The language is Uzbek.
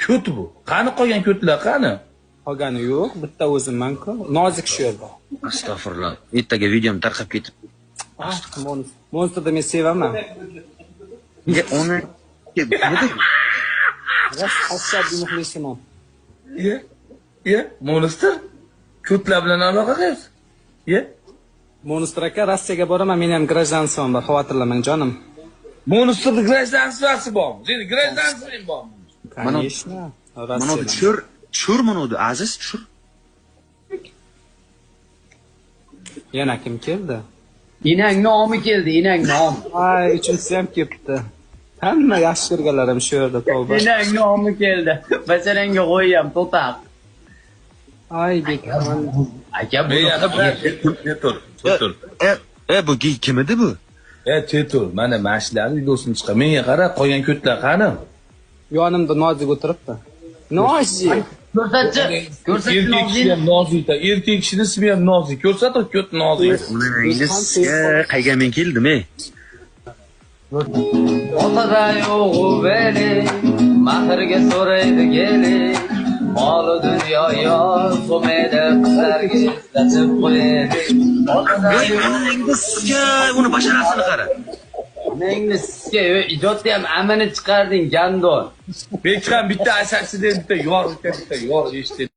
Ko't bu. Qani qolgan ko'tlar qani? Qolgani yo'q, bitta o'zimman-ku. Nozik shu yerda. Astag'firullah. Ertaga videom tarqab ketib. Monsterni men sevaman. Ya uni Asabli muxlisman. Ye, Monster ko'tlar bilan aloqa qilasiz? Ye? Monster aka, Rossiyaga boraman, men ham grajdanstvom bor, xavotirlamang jonim. Monsterning grajdanstvasi bormi? Seni grajdanstving bormi? Конечно. mana tushur mana Aziz tushur. Yana kim keldi? Inang nomi keldi, inang nomi. Ay, uchinchisi ham kelibdi. Hamma yaxshi ko'rganlarim shu yerda, tavba. Inang nomi keldi. Bajaranga qo'yam, to'taq. Ay, bekaman. Aka bu Tetur. Bu kim edi bu? Tetur, mana mashlarni videosini chiqar. Menga qara, qolgan ko'tlar qani? Yonimda Nozik o'tiribdi. Nozik. ko'rsatchi Erkak kishi ham nozikda. Erkak kishini ismi ham nozik. Ko'rsating, ko't nozik. Qaygamen keldim, ey. Otada yo'g'u beli, mahrga so'raydi geli. Molu dunyo yo, so'maydi qizlarga eslatib qo'yadi. Otada yo'g'u Uni basharasini qara. Nengni sizga ijodda ham amini chiqarding, gandon. Bekxam bitta asarchidan bitta yor eshitdi.